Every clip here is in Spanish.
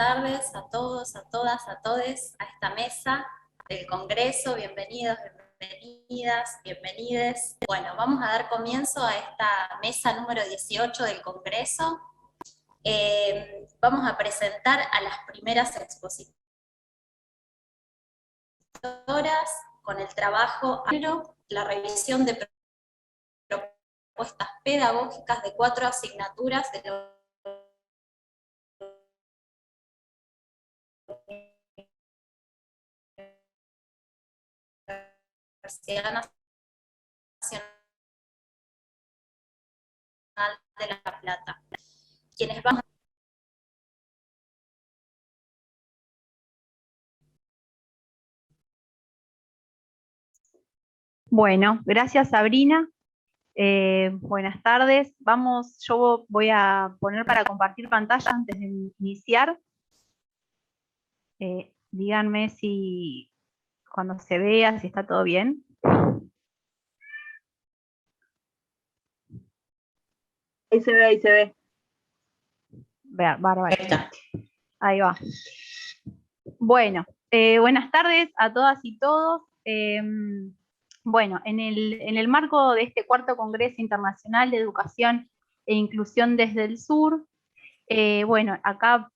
tardes a todos, a todas, a todes a esta mesa del Congreso. Bienvenidos, bienvenidas, bienvenides. Bueno, vamos a dar comienzo a esta mesa número 18 del Congreso. Vamos a presentar a las primeras expositoras con el trabajo, la revisión de propuestas pedagógicas de 4 asignaturas de la Universidad Nacional de La Plata. Quienes van Bueno, gracias Sabrina. Buenas tardes. Yo voy a poner para compartir pantalla antes de iniciar. Díganme si cuando se vea, si está todo bien. Ahí se ve, ahí se ve. Bárbaro. Ahí va. Bueno, buenas tardes a todas y todos. Bueno, en el marco de este cuarto Congreso Internacional de Educación e Inclusión desde el Sur, bueno, acá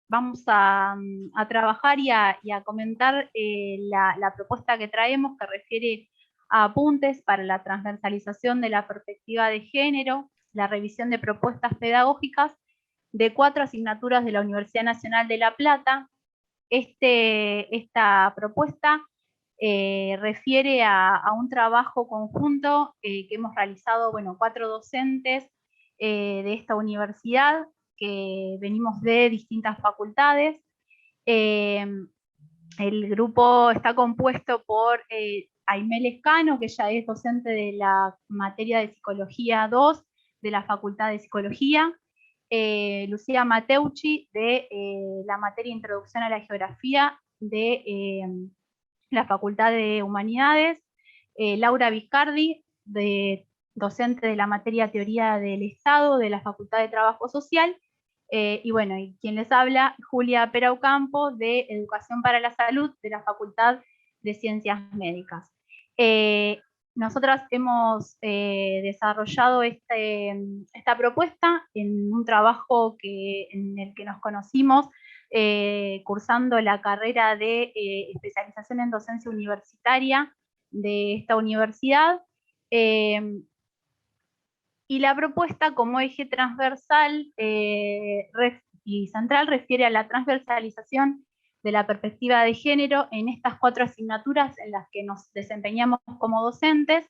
vamos a trabajar y a comentar la propuesta que traemos, que refiere a apuntes para la transversalización de la perspectiva de género, la revisión de propuestas pedagógicas de 4 asignaturas de la Universidad Nacional de La Plata. Esta propuesta refiere a un trabajo conjunto que hemos realizado, bueno, 4 docentes de esta universidad, que venimos de distintas facultades. El grupo está compuesto por Aimé Lescano, que ella es docente de la materia de Psicología 2 de la Facultad de Psicología, Lucía Mateucci de la materia Introducción a la Geografía de la Facultad de Humanidades, Laura Viscardi, docente de la materia Teoría del Estado de la Facultad de Trabajo Social, y bueno, y quien les habla, Julia Peraucampo, de Educación para la Salud de la Facultad de Ciencias Médicas. Nosotras hemos desarrollado esta propuesta en un trabajo en el que nos conocimos cursando la carrera de especialización en docencia universitaria de esta universidad. Y la propuesta como eje transversal y central refiere a la transversalización de la perspectiva de género en estas 4 asignaturas en las que nos desempeñamos como docentes,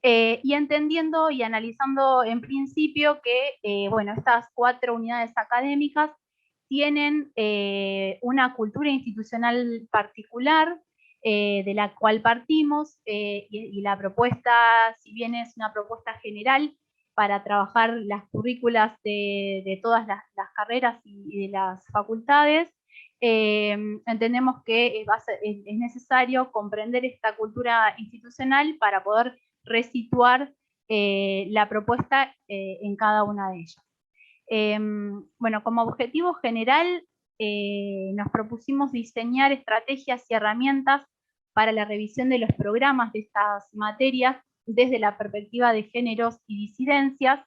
y entendiendo y analizando en principio que bueno, estas 4 unidades académicas tienen una cultura institucional particular, de la cual partimos, y la propuesta, si bien es una propuesta general para trabajar las currículas de todas las carreras y de las facultades, entendemos que es necesario comprender esta cultura institucional para poder resituar la propuesta en cada una de ellas. Bueno, como objetivo general, nos propusimos diseñar estrategias y herramientas para la revisión de los programas de estas materias desde la perspectiva de géneros y disidencias,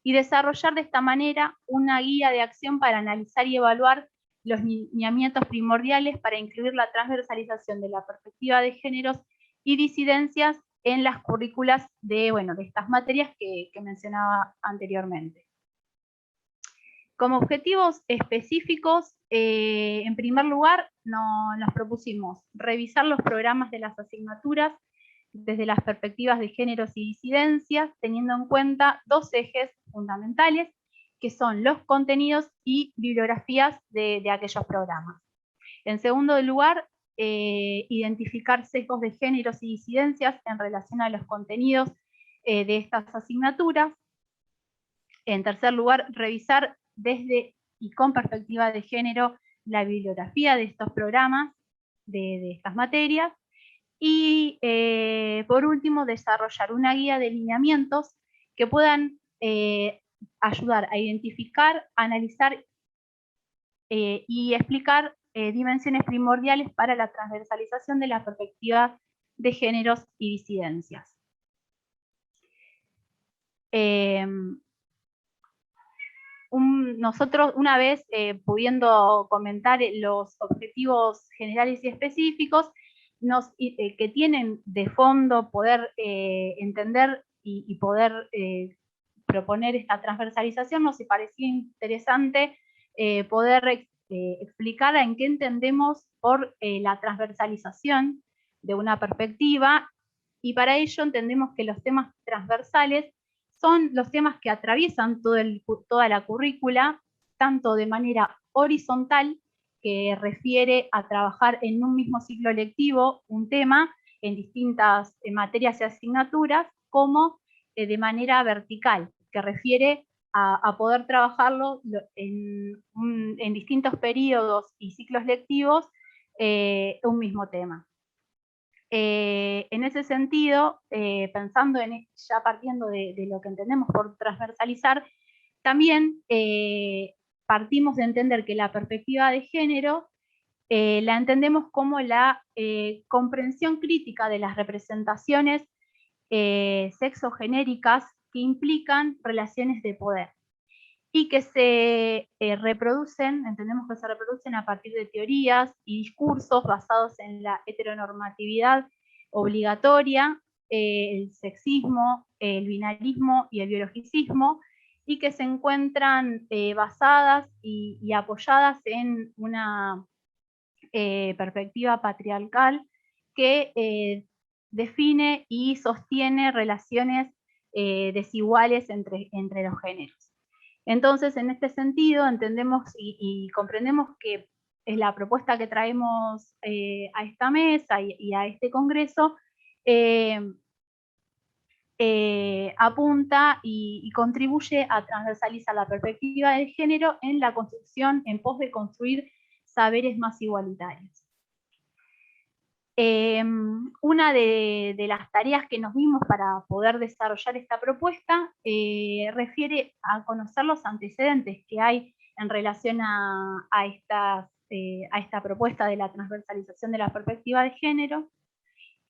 y desarrollar de esta manera una guía de acción para analizar y evaluar los lineamientos primordiales para incluir la transversalización de la perspectiva de géneros y disidencias en las currículas de estas materias que mencionaba anteriormente. Como objetivos específicos, en primer lugar, nos propusimos revisar los programas de las asignaturas desde las perspectivas de géneros y disidencias, teniendo en cuenta 2 ejes fundamentales, que son los contenidos y bibliografías de aquellos programas. En segundo lugar, identificar sesgos de géneros y disidencias en relación a los contenidos de estas asignaturas. En tercer lugar, revisar desde y con perspectiva de género la bibliografía de estos programas, de estas materias. Y por último, desarrollar una guía de lineamientos que puedan ayudar a identificar, analizar y explicar dimensiones primordiales para la transversalización de la perspectiva de géneros y disidencias. Nosotros, una vez pudiendo comentar los objetivos generales y específicos, que tienen de fondo poder entender y poder proponer esta transversalización, nos parecía interesante poder explicar en qué entendemos por la transversalización de una perspectiva, y para ello entendemos que los temas transversales son los temas que atraviesan toda la currícula, tanto de manera horizontal, que refiere a trabajar en un mismo ciclo lectivo un tema en distintas materias y asignaturas, como de manera vertical, que refiere a poder trabajarlo en distintos periodos y ciclos lectivos un mismo tema. En ese sentido, pensando ya partiendo de lo que entendemos por transversalizar, también partimos de entender que la perspectiva de género la entendemos como la comprensión crítica de las representaciones sexogenéricas que implican relaciones de poder y que se reproducen, entendemos que se reproducen a partir de teorías y discursos basados en la heteronormatividad obligatoria, el sexismo, el binarismo y el biologicismo, y que se encuentran basadas y apoyadas en una perspectiva patriarcal que define y sostiene relaciones desiguales entre los géneros. Entonces, en este sentido, entendemos y comprendemos que es la propuesta que traemos a esta mesa y a este congreso, apunta y contribuye a transversalizar la perspectiva de género en la construcción, en pos de construir saberes más igualitarios. Una de las tareas que nos dimos para poder desarrollar esta propuesta refiere a conocer los antecedentes que hay en relación a esta propuesta de la transversalización de la perspectiva de género,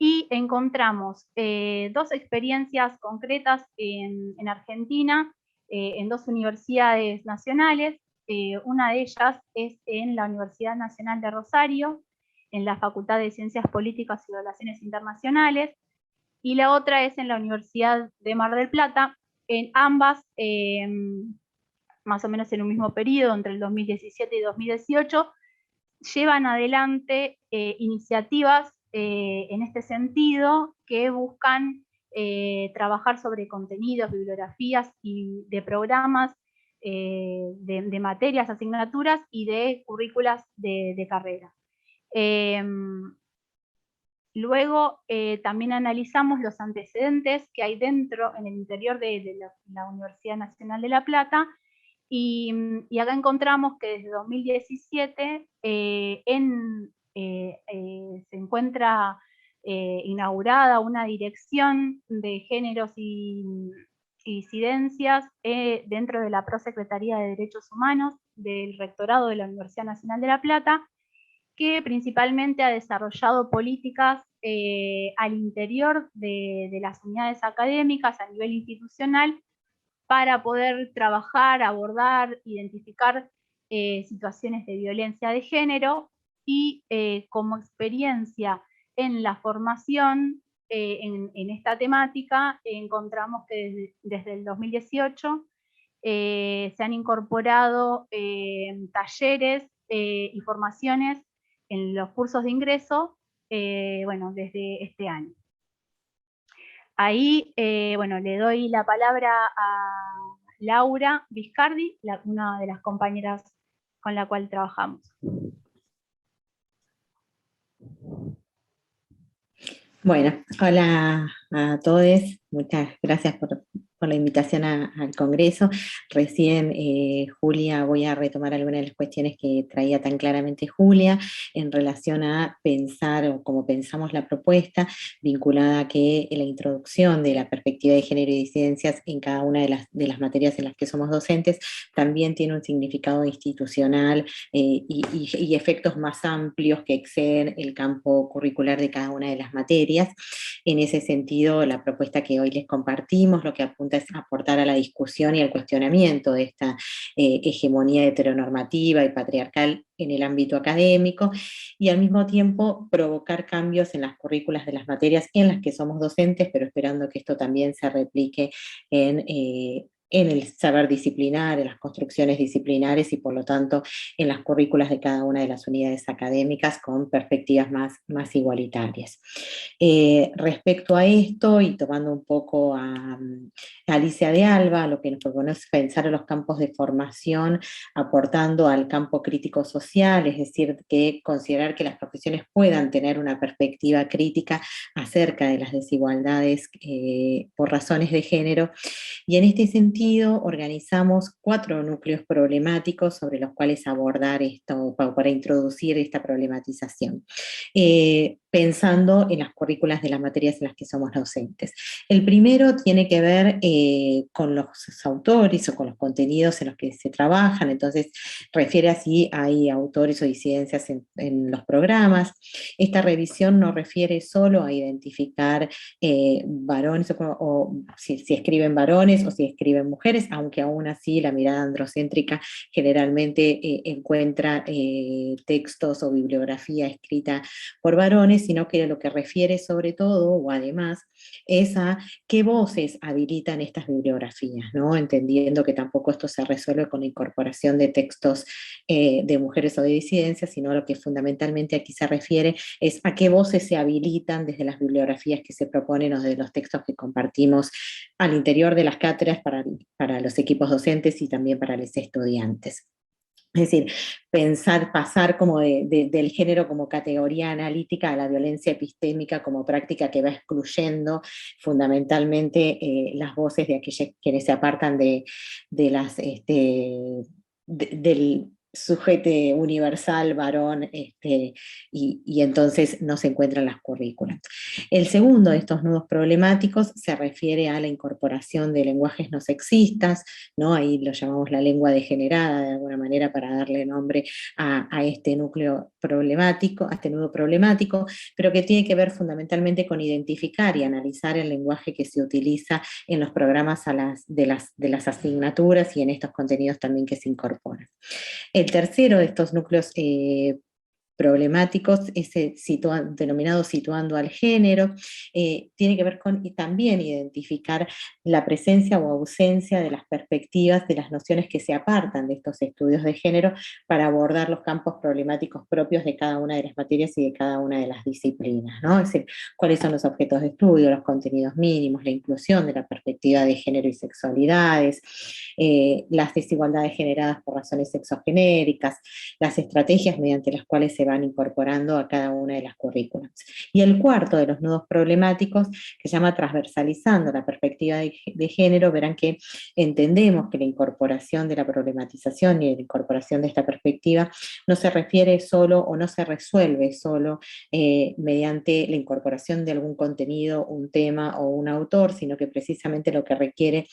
y encontramos dos experiencias concretas en Argentina, en dos universidades nacionales. Una de ellas es en la Universidad Nacional de Rosario, en la Facultad de Ciencias Políticas y Relaciones Internacionales, y la otra es en la Universidad de Mar del Plata. En ambas, más o menos en un mismo periodo, entre el 2017 y 2018, llevan adelante iniciativas en este sentido que buscan trabajar sobre contenidos, bibliografías y de programas, de materias, asignaturas y de currículas de carrera. Luego también analizamos los antecedentes que hay dentro, en el interior de la Universidad Nacional de La Plata, y acá encontramos que desde 2017 se encuentra inaugurada una dirección de géneros y disidencias dentro de la Prosecretaría de Derechos Humanos del Rectorado de la Universidad Nacional de La Plata, que principalmente ha desarrollado políticas al interior de las unidades académicas a nivel institucional para poder trabajar, abordar, identificar situaciones de violencia de género, y como experiencia en la formación en esta temática, encontramos que desde el 2018 se han incorporado talleres y formaciones en los cursos de ingreso, bueno, desde este año. Ahí, bueno, le doy la palabra a Laura Viscardi, una de las compañeras con la cual trabajamos. Bueno, hola a todos, muchas gracias la invitación al Congreso. Recién, Julia, voy a retomar algunas de las cuestiones que traía tan claramente Julia, en relación a pensar, o como pensamos la propuesta, vinculada a que la introducción de la perspectiva de género y disidencias en cada una de las materias en las que somos docentes, también tiene un significado institucional y efectos más amplios que exceden el campo curricular de cada una de las materias. En ese sentido, la propuesta que hoy les compartimos lo que apunta es aportar a la discusión y al cuestionamiento de esta hegemonía heteronormativa y patriarcal en el ámbito académico, y al mismo tiempo provocar cambios en las currículas de las materias en las que somos docentes, pero esperando que esto también se replique en el saber disciplinar, en las construcciones disciplinares y por lo tanto en las currículas de cada una de las unidades académicas con perspectivas más igualitarias. Respecto a esto, y tomando un poco a Alicia de Alba, lo que nos propone es pensar en los campos de formación aportando al campo crítico social, es decir, que considerar que las profesiones puedan tener una perspectiva crítica acerca de las desigualdades por razones de género, y en este sentido organizamos 4 núcleos problemáticos sobre los cuales abordar esto, para introducir esta problematización, pensando en las currículas de las materias en las que somos docentes. El primero tiene que ver con los autores o con los contenidos en los que se trabajan, entonces refiere a si hay autores o disidencias en los programas. Esta revisión no refiere solo a identificar varones o si escriben varones o si escriben mujeres, aunque aún así la mirada androcéntrica generalmente encuentra textos o bibliografía escrita por varones, sino que lo que refiere sobre todo, o además, es a qué voces habilitan estas bibliografías, ¿no? Entendiendo que tampoco esto se resuelve con la incorporación de textos de mujeres o de disidencias, sino a lo que fundamentalmente aquí se refiere es a qué voces se habilitan desde las bibliografías que se proponen o de los textos que compartimos al interior de las cátedras para los equipos docentes y también para los estudiantes. Es decir, pasar como del género como categoría analítica a la violencia epistémica como práctica que va excluyendo fundamentalmente las voces de aquellos quienes se apartan del sujeto universal, varón, y entonces no se encuentran las currículas. El segundo de estos nudos problemáticos se refiere a la incorporación de lenguajes no sexistas, ¿no? Ahí lo llamamos la lengua degenerada de alguna manera para darle nombre a este núcleo problemático, a este nudo problemático, pero que tiene que ver fundamentalmente con identificar y analizar el lenguaje que se utiliza en los programas de las asignaturas y en estos contenidos también que se incorporan. El tercero de estos núcleos problemáticos es denominado situando al género, tiene que ver con también identificar la presencia o ausencia de las perspectivas, de las nociones que se apartan de estos estudios de género para abordar los campos problemáticos propios de cada una de las materias y de cada una de las disciplinas, ¿no? Es decir, cuáles son los objetos de estudio, los contenidos mínimos, la inclusión de la perspectiva de género y sexualidades, las desigualdades generadas por razones sexogenéricas, las estrategias mediante las cuales se van incorporando a cada una de las currículas. Y el cuarto de los nudos problemáticos, que se llama transversalizando la perspectiva de género, verán que entendemos que la incorporación de la problematización y la incorporación de esta perspectiva no se refiere solo o no se resuelve solo mediante la incorporación de algún contenido, un tema o un autor, sino que precisamente lo que requiere,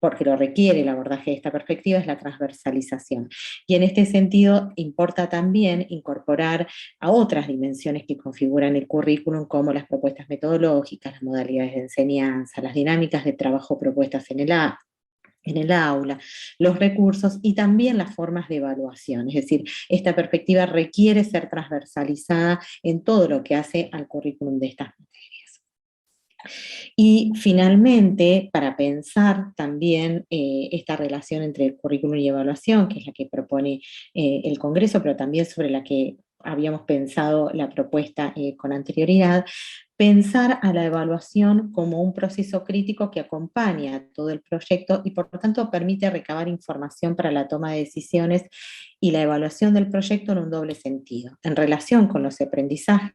porque lo requiere el abordaje de esta perspectiva, es la transversalización. Y en este sentido importa también incorporar a otras dimensiones que configuran el currículum, como las propuestas metodológicas, las modalidades de enseñanza, las dinámicas de trabajo propuestas en el aula, los recursos y también las formas de evaluación. Es decir, esta perspectiva requiere ser transversalizada en todo lo que hace al currículum de estas materias. Y finalmente, para pensar también esta relación entre el currículum y evaluación, que es la que propone el Congreso, pero también sobre la que habíamos pensado la propuesta con anterioridad, pensar a la evaluación como un proceso crítico que acompaña a todo el proyecto y por lo tanto permite recabar información para la toma de decisiones y la evaluación del proyecto en un doble sentido. En relación con los aprendizajes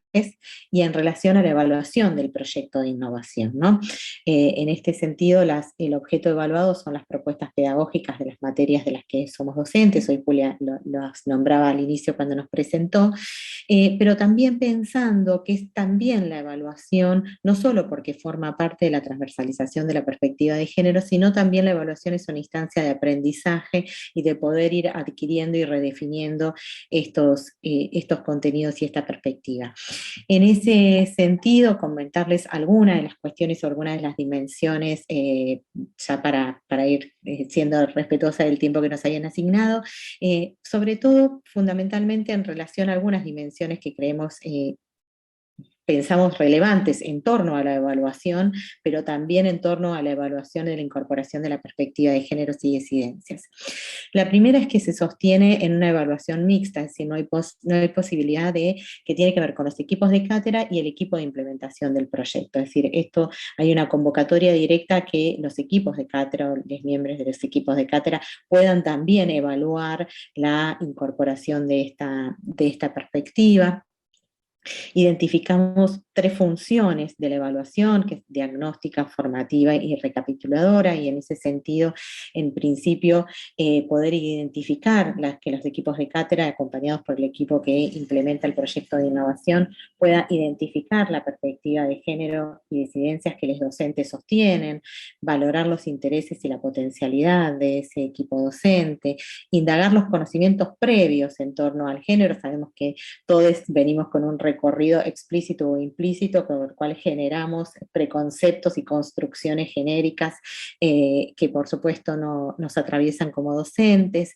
y en relación a la evaluación del proyecto de innovación, ¿no? En este sentido, el objeto evaluado son las propuestas pedagógicas de las materias de las que somos docentes, hoy Julia los nombraba al inicio cuando nos presentó, pero también pensando que es también la evaluación, no solo porque forma parte de la transversalización de la perspectiva de género, sino también la evaluación es una instancia de aprendizaje y de poder ir adquiriendo y redefiniendo estos contenidos y esta perspectiva. En ese sentido, comentarles algunas de las cuestiones o algunas de las dimensiones, ya para ir siendo respetuosa del tiempo que nos hayan asignado, sobre todo fundamentalmente en relación a algunas dimensiones que creemos pensamos relevantes en torno a la evaluación, pero también en torno a la evaluación de la incorporación de la perspectiva de géneros y disidencias. La primera es que se sostiene en una evaluación mixta, es decir, no hay posibilidad que tiene que ver con los equipos de cátedra y el equipo de implementación del proyecto. Es decir, hay una convocatoria directa que los equipos de cátedra, los miembros de los equipos de cátedra puedan también evaluar la incorporación de esta perspectiva. Identificamos 3 funciones de la evaluación, que es diagnóstica, formativa y recapituladora, y en ese sentido, en principio, poder identificar que los equipos de cátedra, acompañados por el equipo que implementa el proyecto de innovación, pueda identificar la perspectiva de género y disidencias que los docentes sostienen, valorar los intereses y la potencialidad de ese equipo docente, indagar los conocimientos previos en torno al género. Sabemos que todos venimos con un recorrido explícito o implícito con el cual generamos preconceptos y construcciones genéricas que por supuesto nos atraviesan como docentes.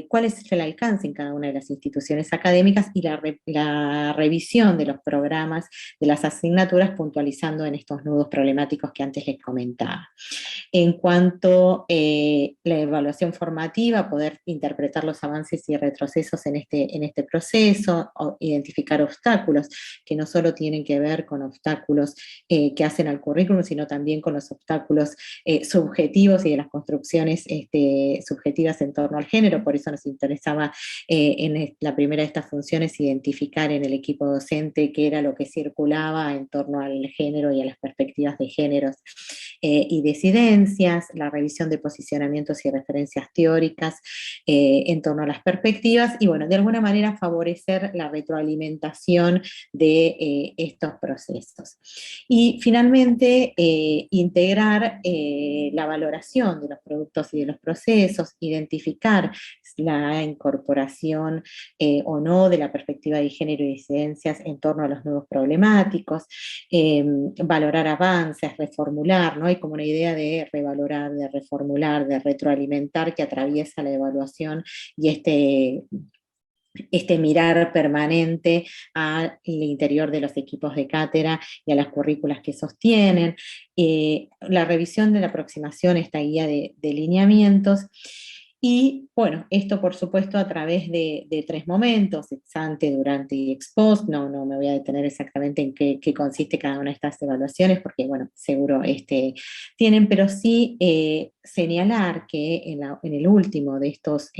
Cuál es el alcance en cada una de las instituciones académicas y la revisión de los programas, de las asignaturas, puntualizando en estos nudos problemáticos que antes les comentaba. En cuanto a la evaluación formativa, poder interpretar los avances y retrocesos en este proceso, o identificar obstáculos que no solo tienen que ver con obstáculos que hacen al currículum, sino también con los obstáculos subjetivos y de las construcciones subjetivas en torno al género. Por eso nos interesaba en la primera de estas funciones identificar en el equipo docente qué era lo que circulaba en torno al género y a las perspectivas de géneros y disidencias, la revisión de posicionamientos y referencias teóricas en torno a las perspectivas, y bueno, de alguna manera favorecer la retroalimentación de estos procesos. Y finalmente, integrar la valoración de los productos y de los procesos, identificar la incorporación o no de la perspectiva de género y disidencias en torno a los nuevos problemáticos, valorar avances, reformular, ¿no? Hay como una idea de revalorar, de reformular, de retroalimentar que atraviesa la evaluación y este mirar permanente al interior de los equipos de cátedra y a las currículas que sostienen, la revisión de la aproximación, esta guía de lineamientos. Y bueno, esto por supuesto a través de 3 momentos, ex ante, durante y ex post. No me voy a detener exactamente en qué consiste cada una de estas evaluaciones, porque bueno, seguro tienen, pero sí señalar que en el último de estos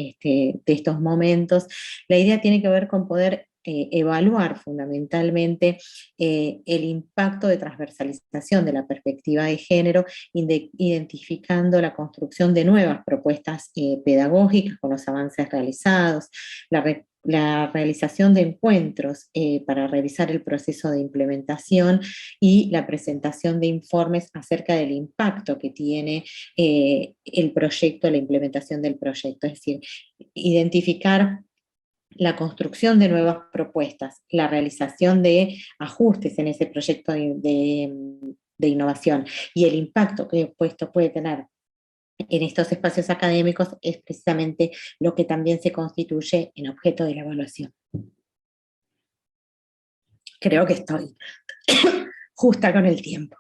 momentos, la idea tiene que ver con poder evaluar fundamentalmente el impacto de transversalización de la perspectiva de género, identificando la construcción de nuevas propuestas pedagógicas con los avances realizados, la realización de encuentros para revisar el proceso de implementación y la presentación de informes acerca del impacto que tiene el proyecto, la implementación del proyecto. Es decir, identificar la construcción de nuevas propuestas, la realización de ajustes en ese proyecto de innovación y el impacto que esto puede tener en estos espacios académicos es precisamente lo que también se constituye en objeto de la evaluación. Creo que estoy justa con el tiempo.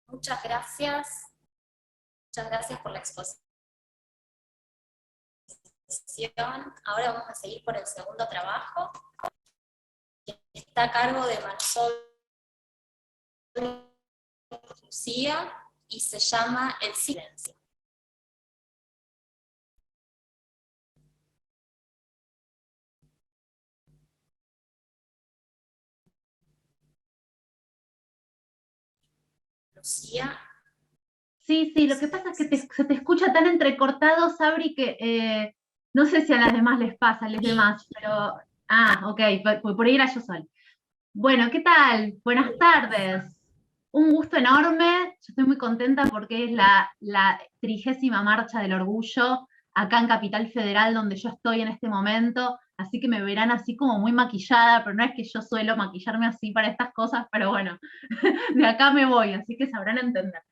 Muchas gracias. Muchas gracias por la exposición. Ahora vamos a seguir por el segundo trabajo, que está a cargo de Marisol Lucía y se llama El silencio. Lucía. Sí, lo que pasa es que se te escucha tan entrecortado, Sabri, que no sé si a las demás les pasa, a los demás, pero... Ah, ok, por ahí era yo sola. Bueno, ¿qué tal? Buenas tardes. Un gusto enorme. Yo estoy muy contenta porque es la 30ª Marcha del Orgullo acá en Capital Federal, donde yo estoy en este momento. Así que me verán así como muy maquillada, pero no es que yo suelo maquillarme así para estas cosas, pero bueno, de acá me voy, así que sabrán entender.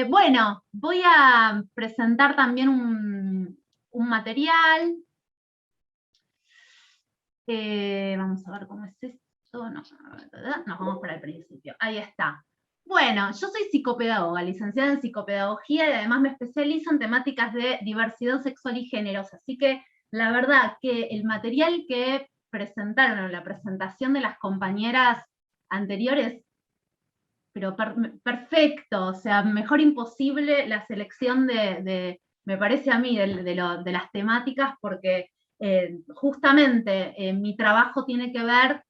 Bueno, voy a presentar también un material. Vamos a ver cómo es esto. Nos vamos para el principio. Ahí está. Bueno, yo soy psicopedagoga, licenciada en psicopedagogía y además me especializo en temáticas de diversidad sexual y géneros. Así que la verdad que el material que presentaron en la presentación de las compañeras anteriores, pero perfecto, o sea, mejor imposible la selección me parece a mí, de las temáticas, porque justamente mi trabajo tiene que ver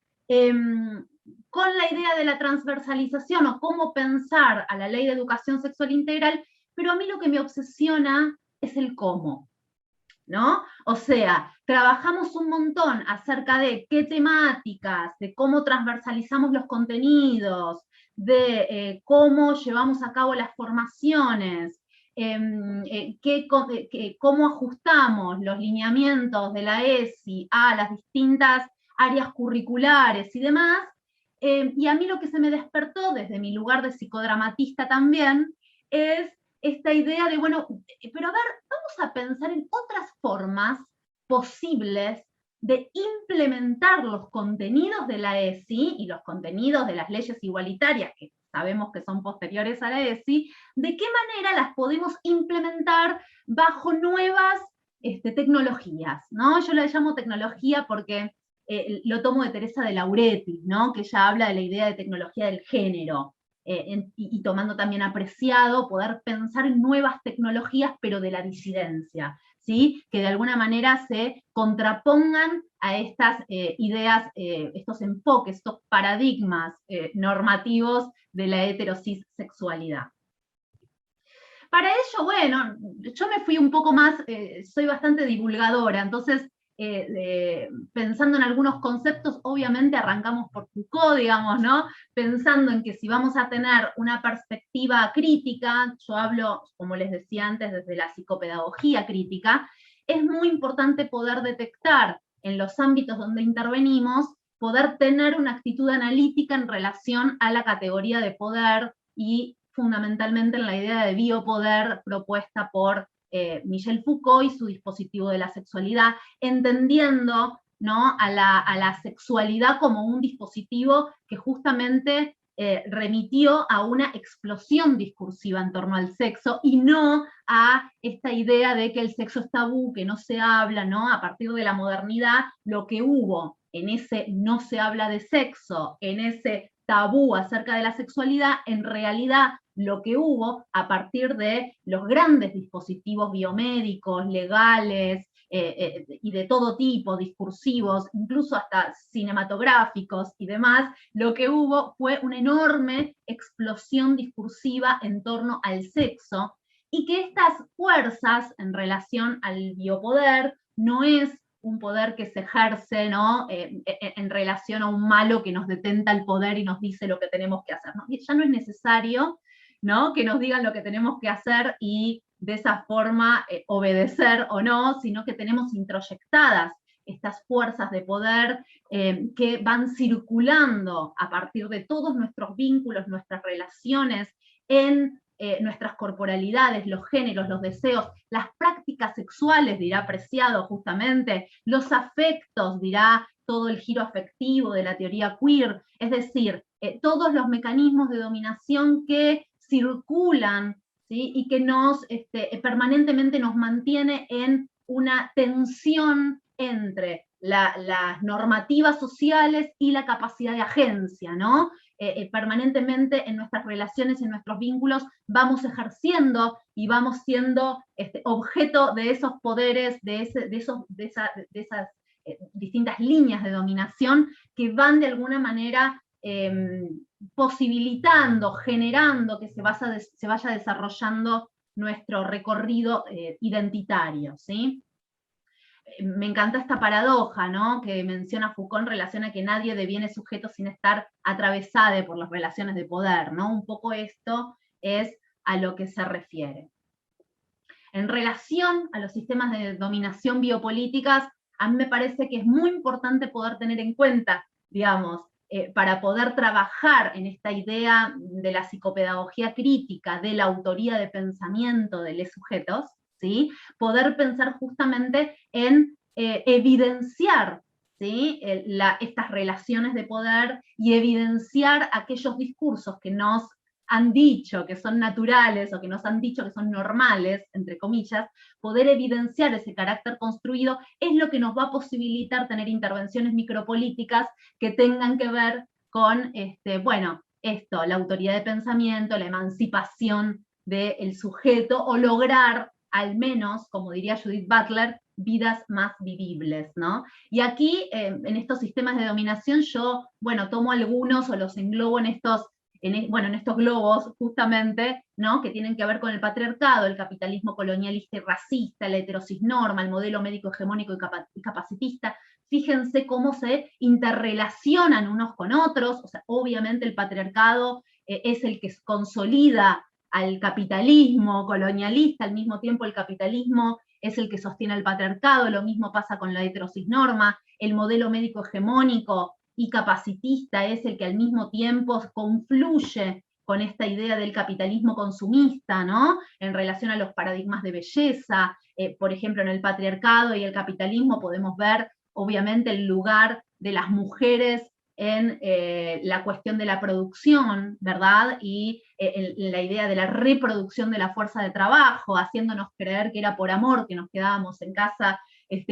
con la idea de la transversalización o cómo pensar a la Ley de Educación Sexual Integral, pero a mí lo que me obsesiona es el cómo, ¿no? O sea, trabajamos un montón acerca de qué temáticas, de cómo transversalizamos los contenidos, de cómo llevamos a cabo las formaciones, cómo ajustamos los lineamientos de la ESI a las distintas áreas curriculares y demás. Y a mí lo que se me despertó desde mi lugar de psicodramatista también es esta idea de, bueno, pero a ver, vamos a pensar en otras formas posibles de implementar los contenidos de la ESI y los contenidos de las leyes igualitarias, que sabemos que son posteriores a la ESI, de qué manera las podemos implementar bajo nuevas tecnologías, ¿no? Yo la llamo tecnología porque lo tomo de Teresa de Lauretis, ¿no? Que ella habla de la idea de tecnología del género, y tomando también apreciado poder pensar en nuevas tecnologías, pero de la disidencia, ¿sí? Que de alguna manera se contrapongan a estas ideas, estos enfoques, estos paradigmas normativos de la heterosexualidad. Para ello, bueno, yo me fui un poco más, soy bastante divulgadora, entonces pensando en algunos conceptos, obviamente arrancamos por Foucault, digamos, ¿no? Pensando en que si vamos a tener una perspectiva crítica, yo hablo, como les decía antes, desde la psicopedagogía crítica, es muy importante poder detectar en los ámbitos donde intervenimos, poder tener una actitud analítica en relación a la categoría de poder y fundamentalmente en la idea de biopoder propuesta por Michel Foucault y su dispositivo de la sexualidad, entendiendo, ¿no?, a la sexualidad como un dispositivo que justamente remitió a una explosión discursiva en torno al sexo y no a esta idea de que el sexo es tabú, que no se habla, ¿no? A partir de la modernidad, lo que hubo en ese no se habla de sexo, en ese tabú acerca de la sexualidad, en realidad lo que hubo a partir de los grandes dispositivos biomédicos, legales, y de todo tipo, discursivos, incluso hasta cinematográficos y demás, lo que hubo fue una enorme explosión discursiva en torno al sexo, y que estas fuerzas en relación al biopoder no es un poder que se ejerce, ¿no?, en relación a un malo que nos detenta el poder y nos dice lo que tenemos que hacer, ¿no? Ya no es necesario, ¿no?, que nos digan lo que tenemos que hacer y de esa forma obedecer o no, sino que tenemos introyectadas estas fuerzas de poder que van circulando a partir de todos nuestros vínculos, nuestras relaciones en nuestras corporalidades, los géneros, los deseos, las prácticas sexuales, dirá Preciado justamente, los afectos, dirá todo el giro afectivo de la teoría queer, es decir, todos los mecanismos de dominación que circulan, ¿sí?, y que permanentemente nos mantiene en una tensión entre las normativas sociales y la capacidad de agencia, ¿no? permanentemente en nuestras relaciones, en nuestros vínculos, vamos ejerciendo y vamos siendo objeto de esos poderes, de esas distintas líneas de dominación que van de alguna manera posibilitando, generando que se vaya desarrollando nuestro recorrido identitario, ¿sí? Me encanta esta paradoja, ¿no?, que menciona Foucault en relación a que nadie deviene sujeto sin estar atravesado por las relaciones de poder, ¿no? Un poco esto es a lo que se refiere. En relación a los sistemas de dominación biopolíticas, a mí me parece que es muy importante poder tener en cuenta, digamos, para poder trabajar en esta idea de la psicopedagogía crítica, de la autoría de pensamiento de los sujetos, ¿sí?, poder pensar justamente en evidenciar, ¿sí?, estas relaciones de poder y evidenciar aquellos discursos que nos han dicho que son naturales o que nos han dicho que son normales, entre comillas, poder evidenciar ese carácter construido es lo que nos va a posibilitar tener intervenciones micropolíticas que tengan que ver con, la autoridad de pensamiento, la emancipación del sujeto, o lograr, al menos, como diría Judith Butler, vidas más vivibles, ¿no? Y aquí, en estos sistemas de dominación, yo, tomo algunos o los englobo en estos globos, justamente, ¿no?, que tienen que ver con el patriarcado, el capitalismo colonialista y racista, la heterocisnorma, el modelo médico hegemónico y capacitista. Fíjense cómo se interrelacionan unos con otros. O sea, obviamente el patriarcado es el que consolida al capitalismo colonialista, al mismo tiempo el capitalismo es el que sostiene al patriarcado. Lo mismo pasa con la heterocisnorma. El modelo médico hegemónico y capacitista es el que al mismo tiempo confluye con esta idea del capitalismo consumista, ¿no?, en relación a los paradigmas de belleza. Por ejemplo, en el patriarcado y el capitalismo podemos ver, obviamente, el lugar de las mujeres en la cuestión de la producción, ¿verdad?, y la idea de la reproducción de la fuerza de trabajo, haciéndonos creer que era por amor que nos quedábamos en casa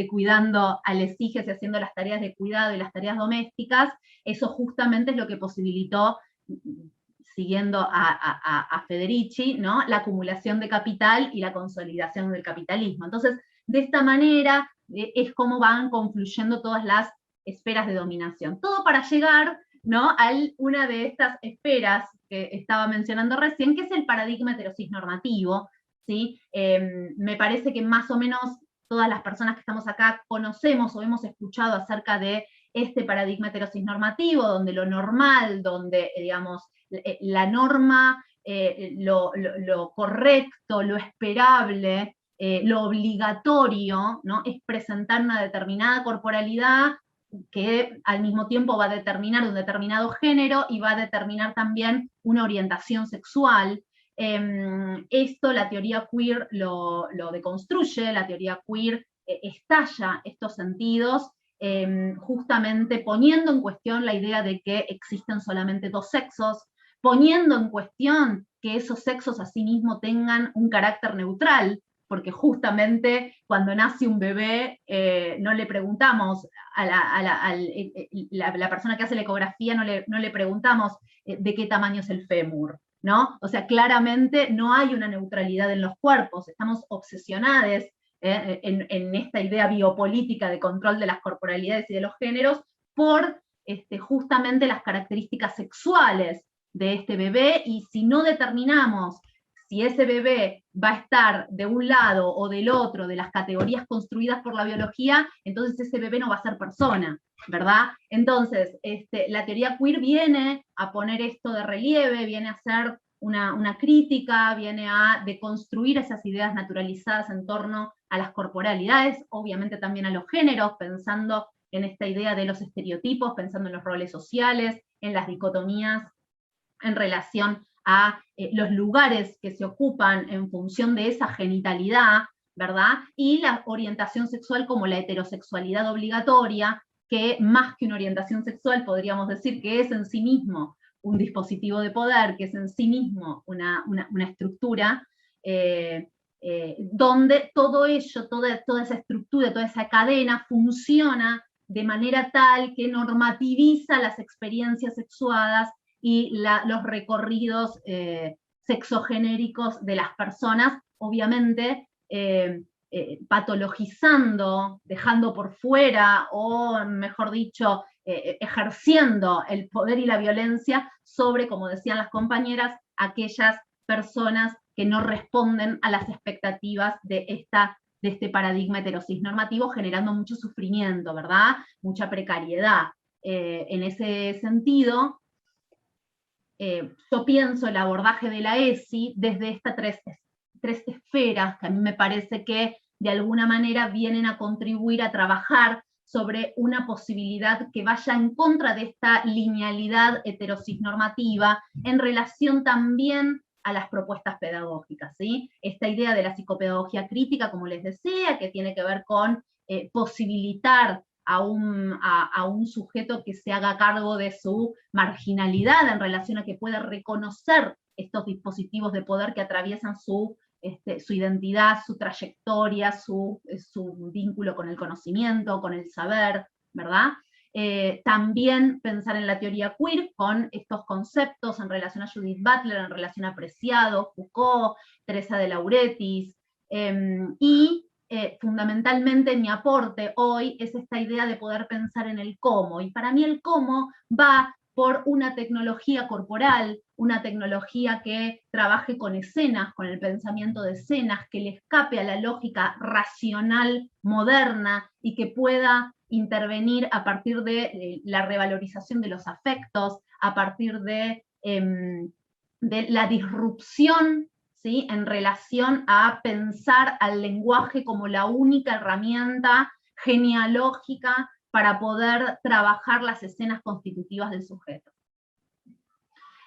cuidando a los hijos y haciendo las tareas de cuidado y las tareas domésticas. Eso justamente es lo que posibilitó, siguiendo a Federici, ¿no?, la acumulación de capital y la consolidación del capitalismo. Entonces, de esta manera es como van confluyendo todas las esferas de dominación. Todo para llegar, ¿no?, a una de estas esferas que estaba mencionando recién, que es el paradigma heterosis normativo, ¿sí? Me parece que más o menos todas las personas que estamos acá conocemos o hemos escuchado acerca de este paradigma heterosis normativo, donde lo normal, donde, digamos, la norma, lo correcto, lo esperable, lo obligatorio, ¿no?, es presentar una determinada corporalidad que al mismo tiempo va a determinar un determinado género y va a determinar también una orientación sexual. Esto la teoría queer lo deconstruye. La teoría queer estalla estos sentidos, justamente poniendo en cuestión la idea de que existen solamente dos sexos, poniendo en cuestión que esos sexos asimismo tengan un carácter neutral, porque justamente cuando nace un bebé no le preguntamos a la persona que hace la ecografía, no le preguntamos de qué tamaño es el fémur, ¿no? O sea, claramente no hay una neutralidad en los cuerpos. Estamos obsesionados en esta idea biopolítica de control de las corporalidades y de los géneros por justamente las características sexuales de este bebé, y si no determinamos si ese bebé va a estar de un lado o del otro de las categorías construidas por la biología, entonces ese bebé no va a ser persona, ¿verdad? Entonces, la teoría queer viene a poner esto de relieve, viene a hacer una crítica, viene a deconstruir esas ideas naturalizadas en torno a las corporalidades, obviamente también a los géneros, pensando en esta idea de los estereotipos, pensando en los roles sociales, en las dicotomías en relación a los lugares que se ocupan en función de esa genitalidad, ¿verdad? Y la orientación sexual como la heterosexualidad obligatoria, que más que una orientación sexual podríamos decir que es en sí mismo un dispositivo de poder, que es en sí mismo una estructura, donde todo ello, toda esa estructura, toda esa cadena funciona de manera tal que normativiza las experiencias sexuadas y los recorridos sexogenéricos de las personas, obviamente patologizando, dejando por fuera, o mejor dicho, ejerciendo el poder y la violencia sobre, como decían las compañeras, aquellas personas que no responden a las expectativas de este paradigma heterosis normativo, generando mucho sufrimiento, ¿verdad? Mucha precariedad. En ese sentido, yo pienso el abordaje de la ESI desde estas tres esferas que a mí me parece que de alguna manera vienen a contribuir a trabajar sobre una posibilidad que vaya en contra de esta linealidad heterosis normativa en relación también a las propuestas pedagógicas, ¿sí? Esta idea de la psicopedagogía crítica, como les decía, que tiene que ver con posibilitar a un sujeto que se haga cargo de su marginalidad en relación a que pueda reconocer estos dispositivos de poder que atraviesan su identidad, su trayectoria, su vínculo con el conocimiento, con el saber, ¿verdad? También pensar en la teoría queer con estos conceptos en relación a Judith Butler, en relación a Preciado, Foucault, Teresa de Lauretis, y fundamentalmente mi aporte hoy es esta idea de poder pensar en el cómo, y para mí el cómo va por una tecnología corporal, una tecnología que trabaje con escenas, con el pensamiento de escenas, que le escape a la lógica racional moderna y que pueda intervenir a partir de la revalorización de los afectos, a partir de la disrupción, ¿sí?, en relación a pensar al lenguaje como la única herramienta genealógica para poder trabajar las escenas constitutivas del sujeto.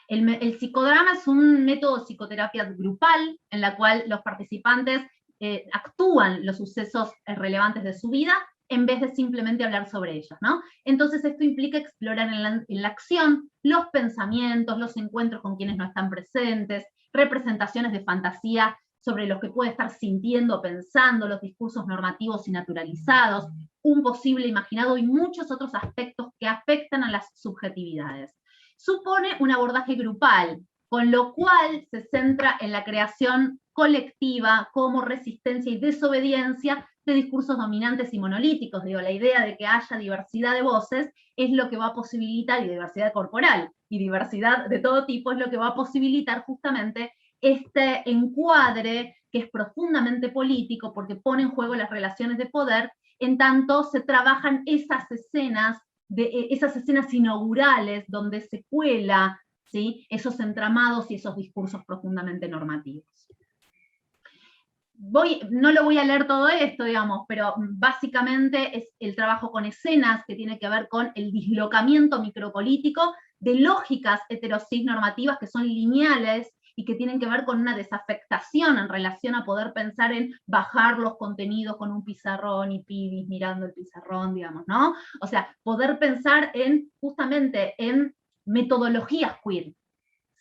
El psicodrama es un método de psicoterapia grupal en la cual los participantes actúan los sucesos relevantes de su vida en vez de simplemente hablar sobre ellos, ¿no? Entonces esto implica explorar en la acción los pensamientos, los encuentros con quienes no están presentes, representaciones de fantasía sobre lo que puede estar sintiendo, pensando, los discursos normativos y naturalizados, un posible imaginado y muchos otros aspectos que afectan a las subjetividades. Supone un abordaje grupal, con lo cual se centra en la creación colectiva como resistencia y desobediencia de discursos dominantes y monolíticos. Digo, la idea de que haya diversidad de voces es lo que va a posibilitar, y diversidad corporal, y diversidad de todo tipo es lo que va a posibilitar justamente este encuadre que es profundamente político porque pone en juego las relaciones de poder, en tanto se trabajan esas escenas inaugurales donde se cuela, ¿sí?, esos entramados y esos discursos profundamente normativos. No lo voy a leer todo esto, digamos, pero básicamente es el trabajo con escenas que tiene que ver con el dislocamiento micropolítico de lógicas heterosis normativas que son lineales y que tienen que ver con una desafectación en relación a poder pensar en bajar los contenidos con un pizarrón y pibis mirando el pizarrón, digamos, ¿no? O sea, poder pensar justamente en metodologías queer,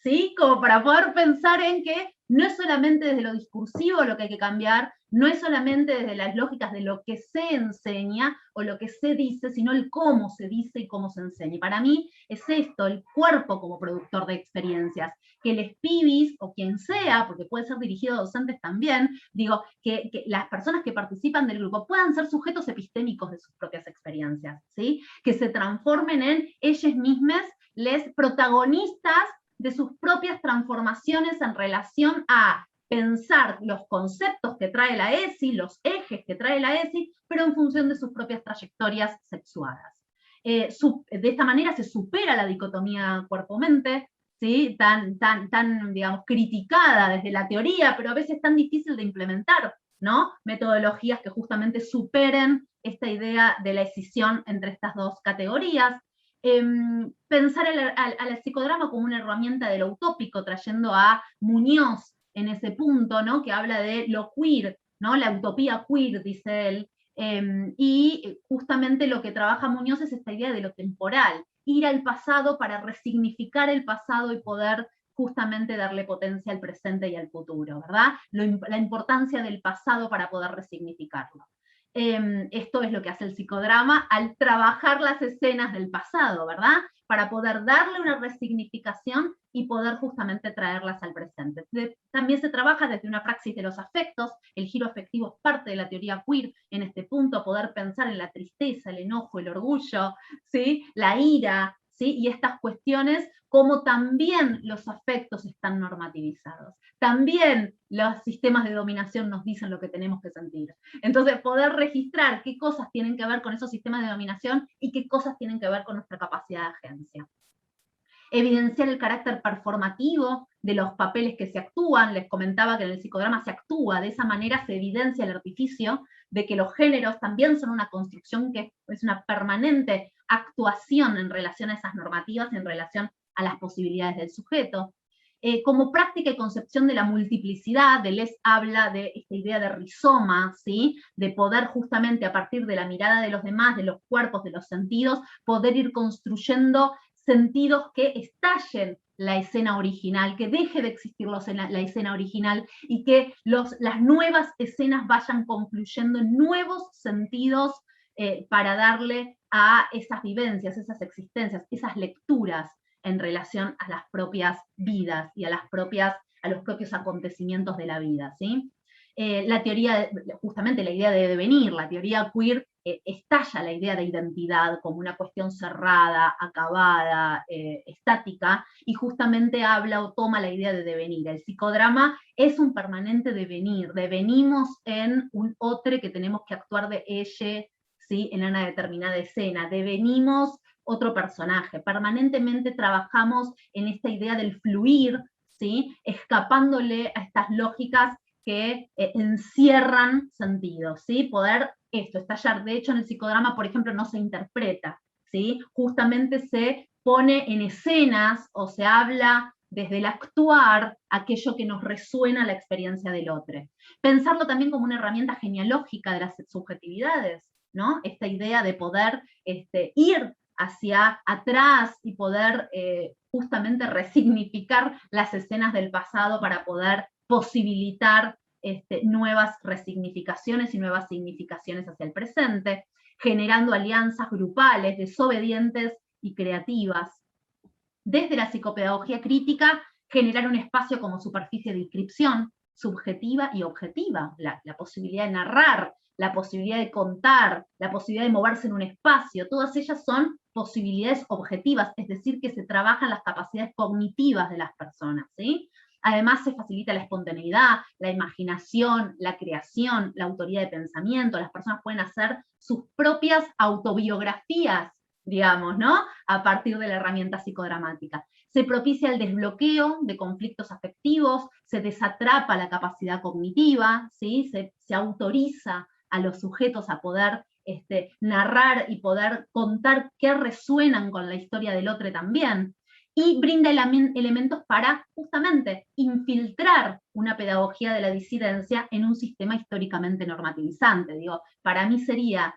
¿sí? Como para poder pensar en que no es solamente desde lo discursivo lo que hay que cambiar, no es solamente desde las lógicas de lo que se enseña o lo que se dice, sino el cómo se dice y cómo se enseña. Y para mí es esto, el cuerpo como productor de experiencias, que les pibis, o quien sea, porque puede ser dirigido a docentes también, digo, que las personas que participan del grupo puedan ser sujetos epistémicos de sus propias experiencias, ¿sí? Que se transformen en ellas mismas les protagonistas de sus propias transformaciones en relación a pensar los conceptos que trae la ESI, los ejes que trae la ESI, pero en función de sus propias trayectorias sexuadas. De esta manera se supera la dicotomía cuerpo-mente, ¿sí?, tan, digamos, criticada desde la teoría, pero a veces tan difícil de implementar, ¿no? Metodologías que justamente superen esta idea de la escisión entre estas dos categorías. Pensar al psicodrama como una herramienta de lo utópico, trayendo a Muñoz en ese punto, ¿no?, que habla de lo queer, ¿no?, la utopía queer, dice él, y justamente lo que trabaja Muñoz es esta idea de lo temporal, ir al pasado para resignificar el pasado y poder justamente darle potencia al presente y al futuro, ¿verdad? La importancia del pasado para poder resignificarlo. Esto es lo que hace el psicodrama al trabajar las escenas del pasado, ¿verdad? Para poder darle una resignificación y poder justamente traerlas al presente. También se trabaja desde una praxis de los afectos, el giro afectivo es parte de la teoría queer en este punto, poder pensar en la tristeza, el enojo, el orgullo, ¿sí? La ira, ¿sí? Y estas cuestiones, como también los afectos están normativizados. También los sistemas de dominación nos dicen lo que tenemos que sentir. Entonces, poder registrar qué cosas tienen que ver con esos sistemas de dominación y qué cosas tienen que ver con nuestra capacidad de agencia. Evidenciar el carácter performativo de los papeles que se actúan. Les comentaba que en el psicodrama se actúa, de esa manera se evidencia el artificio de que los géneros también son una construcción que es una permanente actuación en relación a esas normativas, en relación a las posibilidades del sujeto. Como práctica y concepción de la multiplicidad, Deleuze habla de esta idea de rizoma, ¿sí? De poder justamente a partir de la mirada de los demás, de los cuerpos, de los sentidos, poder ir construyendo sentidos que estallen la escena original, que deje de existir la escena original y que las nuevas escenas vayan concluyendo en nuevos sentidos para darle a esas vivencias, esas existencias, esas lecturas en relación a las propias vidas y a los propios acontecimientos de la vida, ¿sí? La teoría, justamente la idea de devenir, la teoría queer estalla la idea de identidad como una cuestión cerrada, acabada, estática, y justamente habla o toma la idea de devenir. El psicodrama es un permanente devenir, devenimos en un otro que tenemos que actuar de ella, ¿sí? En una determinada escena, devenimos otro personaje, permanentemente trabajamos en esta idea del fluir, ¿sí? Escapándole a estas lógicas que encierran sentidos, ¿sí? Poder estallar. De hecho, en el psicodrama, por ejemplo, no se interpreta, ¿sí? Justamente se pone en escenas o se habla desde el actuar aquello que nos resuena la experiencia del otro. Pensarlo también como una herramienta genealógica de las subjetividades, ¿no? Esta idea de poder ir hacia atrás y poder justamente resignificar las escenas del pasado para poder posibilitar nuevas resignificaciones y nuevas significaciones hacia el presente, generando alianzas grupales, desobedientes y creativas. Desde la psicopedagogía crítica, generar un espacio como superficie de inscripción, subjetiva y objetiva, la posibilidad de narrar, la posibilidad de contar, la posibilidad de moverse en un espacio, todas ellas son posibilidades objetivas, es decir, que se trabajan las capacidades cognitivas de las personas, ¿sí? Además se facilita la espontaneidad, la imaginación, la creación, la autoría de pensamiento, las personas pueden hacer sus propias autobiografías, digamos, ¿no? A partir de la herramienta psicodramática. Se propicia el desbloqueo de conflictos afectivos, se desatrapa la capacidad cognitiva, ¿sí? Se autoriza a los sujetos a poder narrar y poder contar qué resuenan con la historia del otro también, y brinda elementos para justamente infiltrar una pedagogía de la disidencia en un sistema históricamente normativizante. Digo, para mí sería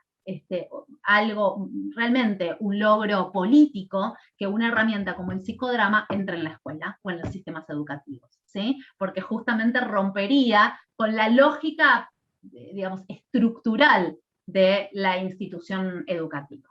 algo, realmente un logro político, que una herramienta como el psicodrama entre en la escuela o en los sistemas educativos, ¿sí? Porque justamente rompería con la lógica, digamos, estructural de la institución educativa.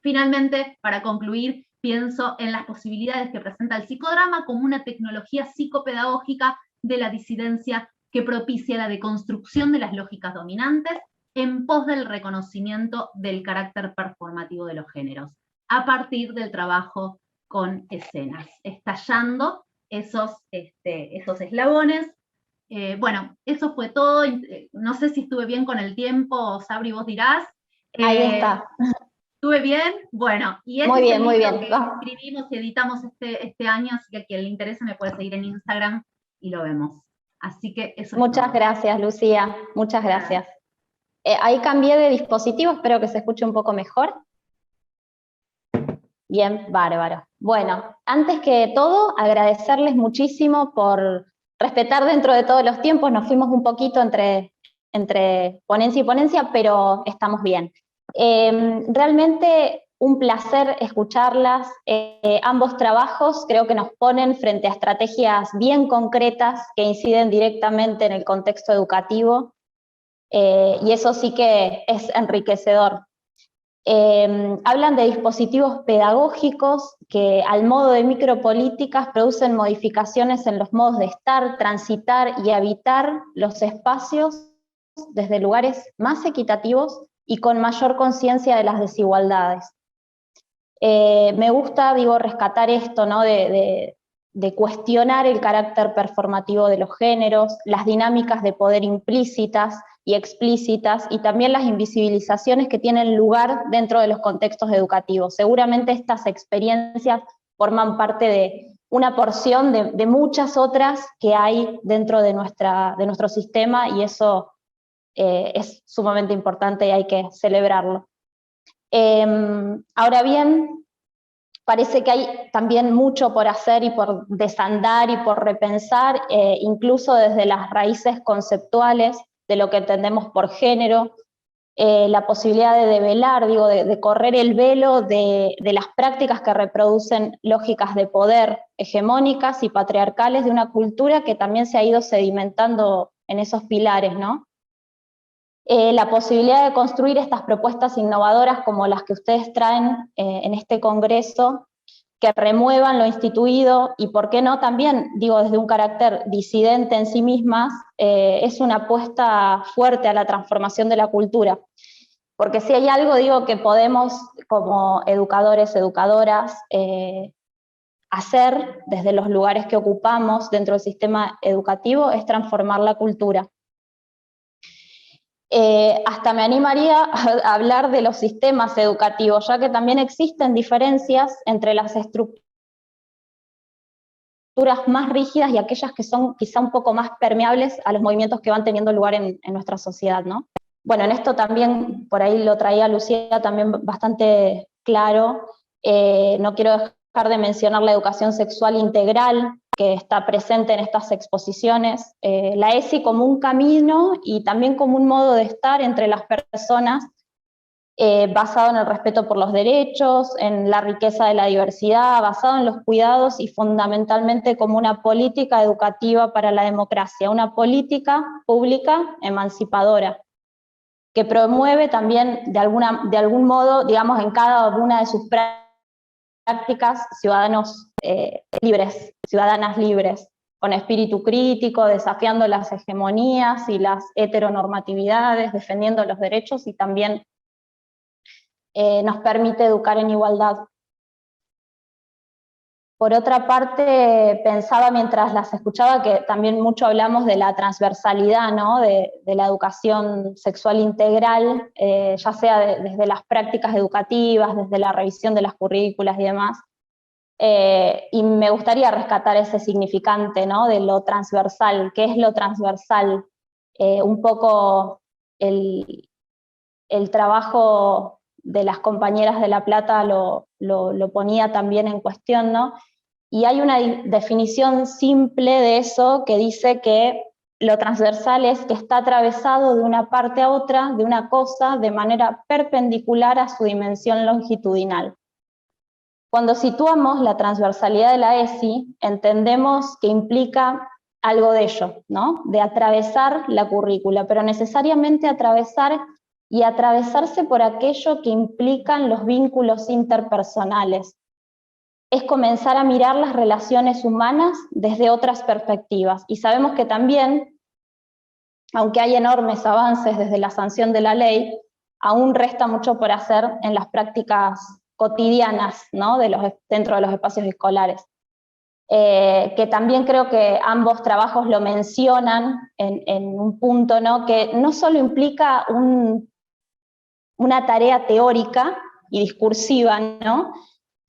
Finalmente, para concluir, pienso en las posibilidades que presenta el psicodrama como una tecnología psicopedagógica de la disidencia que propicia la deconstrucción de las lógicas dominantes en pos del reconocimiento del carácter performativo de los géneros, a partir del trabajo con escenas, estallando esos eslabones. Bueno, eso fue todo. No sé si estuve bien con el tiempo, Sabri, vos dirás. Ahí está. ¿Estuve bien? Bueno, y muy bien, muy bien. Que escribimos y editamos este año, así que a quien le interese me puede seguir en Instagram y lo vemos. Así que eso es Muchas todo. Gracias, Lucía. Muchas gracias. Ahí cambié de dispositivo, espero que se escuche un poco mejor. Bien, bárbaro. Bueno, antes que todo, agradecerles muchísimo por respetar dentro de todos los tiempos. Nos fuimos un poquito entre ponencia y ponencia, pero estamos bien. Realmente un placer escucharlas. Ambos trabajos creo que nos ponen frente a estrategias bien concretas que inciden directamente en el contexto educativo y eso sí que es enriquecedor. Hablan de dispositivos pedagógicos que al modo de micropolíticas producen modificaciones en los modos de estar, transitar y habitar los espacios desde lugares más equitativos y con mayor conciencia de las desigualdades. Me gusta, digo, rescatar esto, ¿no? de cuestionar el carácter performativo de los géneros, las dinámicas de poder implícitas y explícitas, y también las invisibilizaciones que tienen lugar dentro de los contextos educativos. Seguramente estas experiencias forman parte de una porción de muchas otras que hay dentro de nuestro sistema, y eso es sumamente importante y hay que celebrarlo. Ahora bien, parece que hay también mucho por hacer y por desandar y por repensar, incluso desde las raíces conceptuales de lo que entendemos por género, la posibilidad de develar, digo, de correr el velo de las prácticas que reproducen lógicas de poder hegemónicas y patriarcales de una cultura que también se ha ido sedimentando en esos pilares, ¿no? La posibilidad de construir estas propuestas innovadoras como las que ustedes traen en este congreso, que remuevan lo instituido y, por qué no, también, digo, desde un carácter disidente en sí mismas, es una apuesta fuerte a la transformación de la cultura. Porque si hay algo, digo, que podemos, como educadores, educadoras, hacer desde los lugares que ocupamos dentro del sistema educativo, es transformar la cultura. Hasta me animaría a hablar de los sistemas educativos, ya que también existen diferencias entre las estructuras más rígidas y aquellas que son quizá un poco más permeables a los movimientos que van teniendo lugar en nuestra sociedad, ¿no? Bueno, en esto también, por ahí lo traía Lucía también bastante claro, no quiero dejar de mencionar la educación sexual integral, que está presente en estas exposiciones, la ESI como un camino y también como un modo de estar entre las personas, basado en el respeto por los derechos, en la riqueza de la diversidad, basado en los cuidados y fundamentalmente como una política educativa para la democracia, una política pública emancipadora, que promueve también de algún modo, digamos, en cada una de sus prácticas, ciudadanos libres, ciudadanas libres, con espíritu crítico, desafiando las hegemonías y las heteronormatividades, defendiendo los derechos, y también nos permite educar en igualdad. Por otra parte, pensaba mientras las escuchaba que también mucho hablamos de la transversalidad, ¿no? de la educación sexual integral, ya sea desde las prácticas educativas, desde la revisión de las currículas y demás. Y me gustaría rescatar ese significante, ¿no? De lo transversal. ¿Qué es lo transversal? Un poco el trabajo de las compañeras de La Plata lo ponía también en cuestión, ¿no? Y hay una definición simple de eso que dice que lo transversal es que está atravesado de una parte a otra, de una cosa, de manera perpendicular a su dimensión longitudinal. Cuando situamos la transversalidad de la ESI, entendemos que implica algo de ello, ¿no? De atravesar la currícula, pero necesariamente atravesar y atravesarse por aquello que implican los vínculos interpersonales. Es comenzar a mirar las relaciones humanas desde otras perspectivas. Y sabemos que también, aunque hay enormes avances desde la sanción de la ley, aún resta mucho por hacer en las prácticas cotidianas, ¿no? Dentro de los espacios escolares. Que también creo que ambos trabajos lo mencionan en un punto, ¿no? Que no solo implica una tarea teórica y discursiva, ¿no?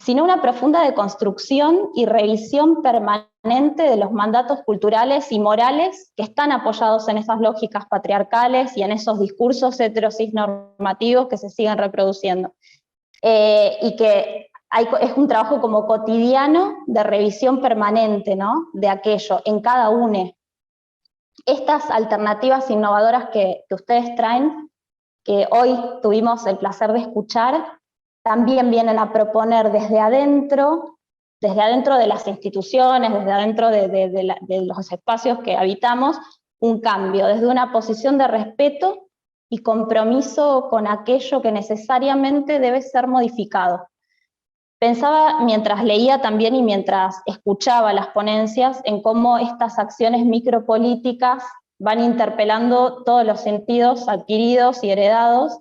Sino una profunda deconstrucción y revisión permanente de los mandatos culturales y morales que están apoyados en esas lógicas patriarcales y en esos discursos heterosis normativos que se siguen reproduciendo. Y que es un trabajo como cotidiano de revisión permanente, ¿no? De aquello, en cada uno. Estas alternativas innovadoras que ustedes traen, que hoy tuvimos el placer de escuchar, también vienen a proponer desde adentro de las instituciones, desde adentro de los espacios que habitamos, un cambio, desde una posición de respeto y compromiso con aquello que necesariamente debe ser modificado. Pensaba mientras leía también y mientras escuchaba las ponencias en cómo estas acciones micropolíticas van interpelando todos los sentidos adquiridos y heredados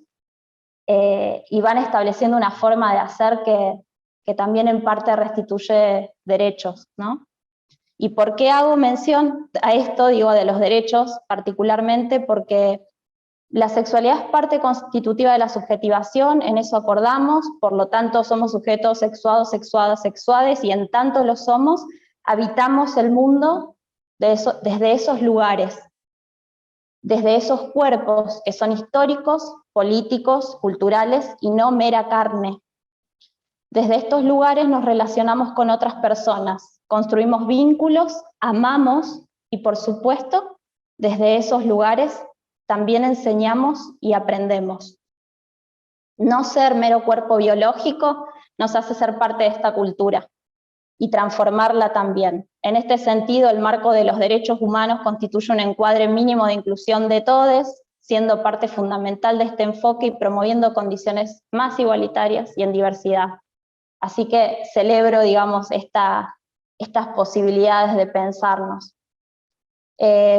y van estableciendo una forma de hacer que también en parte restituye derechos, ¿no? ¿Y por qué hago mención a esto, digo, de los derechos particularmente? Porque la sexualidad es parte constitutiva de la subjetivación, en eso acordamos, por lo tanto somos sujetos sexuados, sexuadas, sexuades, y en tanto lo somos, habitamos el mundo desde esos lugares, desde esos cuerpos que son históricos, políticos, culturales y no mera carne. Desde estos lugares nos relacionamos con otras personas, construimos vínculos, amamos y por supuesto, desde esos lugares también enseñamos y aprendemos. No ser mero cuerpo biológico nos hace ser parte de esta cultura y transformarla también. En este sentido, el marco de los derechos humanos constituye un encuadre mínimo de inclusión de todos, siendo parte fundamental de este enfoque y promoviendo condiciones más igualitarias y en diversidad. Así que celebro, digamos, estas posibilidades de pensarnos.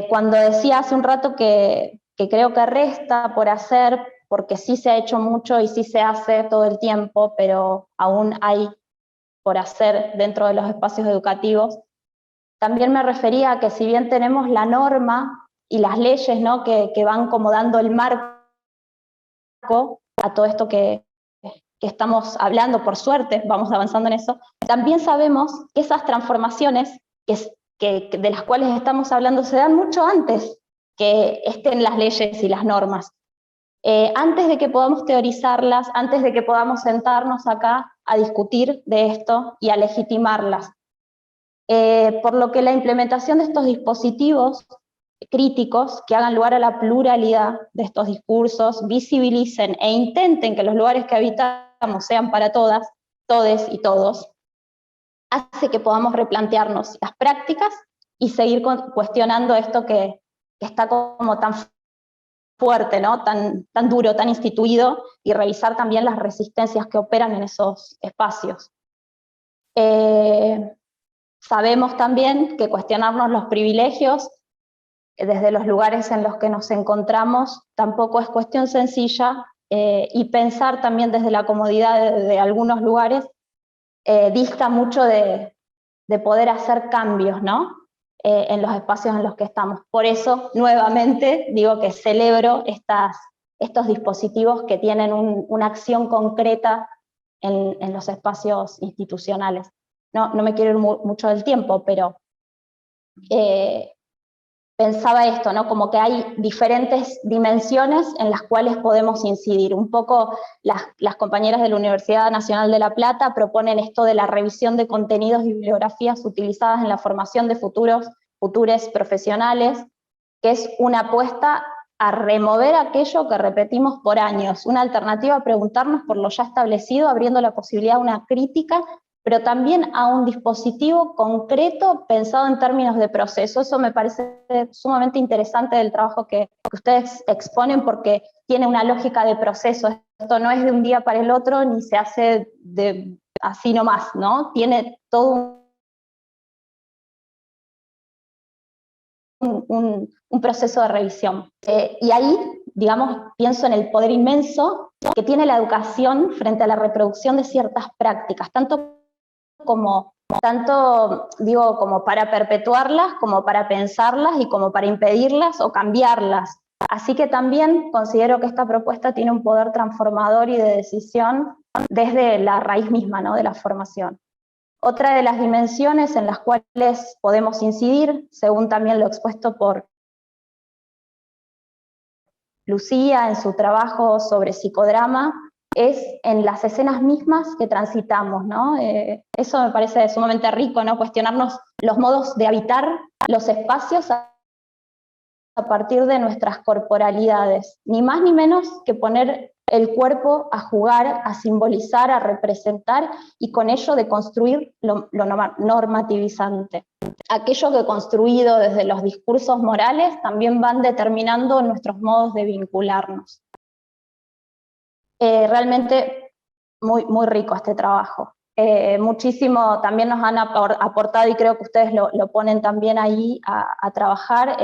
Cuando decía hace un rato que creo que resta por hacer, porque sí se ha hecho mucho y sí se hace todo el tiempo, pero aún hay por hacer dentro de los espacios educativos, también me refería a que si bien tenemos la norma y las leyes, ¿no?, que van como dando el marco a todo esto que estamos hablando, por suerte, vamos avanzando en eso, también sabemos que esas transformaciones de las cuales estamos hablando se dan mucho antes que estén las leyes y las normas. Antes de que podamos teorizarlas, antes de que podamos sentarnos acá a discutir de esto y a legitimarlas. Por lo que la implementación de estos dispositivos críticos que hagan lugar a la pluralidad de estos discursos, visibilicen e intenten que los lugares que habitamos sean para todas, todes y todos, hace que podamos replantearnos las prácticas y seguir cuestionando esto que está como tan fuerte, ¿no?, tan duro, tan instituido, y revisar también las resistencias que operan en esos espacios. Sabemos también que cuestionarnos los privilegios desde los lugares en los que nos encontramos tampoco es cuestión sencilla, y pensar también desde la comodidad de algunos lugares dista mucho de poder hacer cambios, ¿no?, en los espacios en los que estamos. Por eso, nuevamente, digo que celebro estos dispositivos que tienen una acción concreta en los espacios institucionales. No me quiero ir mucho del tiempo, pero pensaba esto, ¿no?, como que hay diferentes dimensiones en las cuales podemos incidir. Un poco las compañeras de la Universidad Nacional de La Plata proponen esto de la revisión de contenidos y bibliografías utilizadas en la formación de futures profesionales, que es una apuesta a remover aquello que repetimos por años, una alternativa a preguntarnos por lo ya establecido, abriendo la posibilidad de una crítica, pero también a un dispositivo concreto pensado en términos de proceso. Eso me parece sumamente interesante del trabajo que ustedes exponen, porque tiene una lógica de proceso. Esto no es de un día para el otro, ni se hace así nomás, ¿no? Tiene todo un proceso de revisión. Y ahí, digamos, pienso en el poder inmenso que tiene la educación frente a la reproducción de ciertas prácticas, tanto como para perpetuarlas, como para pensarlas y como para impedirlas o cambiarlas. Así que también considero que esta propuesta tiene un poder transformador y de decisión desde la raíz misma, ¿no?, de la formación. Otra de las dimensiones en las cuales podemos incidir, según también lo expuesto por Lucía en su trabajo sobre psicodrama, es en las escenas mismas que transitamos, ¿no? Eso me parece sumamente rico, ¿no?, cuestionarnos los modos de habitar los espacios a partir de nuestras corporalidades, ni más ni menos que poner el cuerpo a jugar, a simbolizar, a representar, y con ello de construir lo normativizante. Aquello que construido desde los discursos morales también van determinando nuestros modos de vincularnos. Realmente muy, muy rico este trabajo. Muchísimo también nos han aportado, y creo que ustedes lo ponen también ahí a trabajar,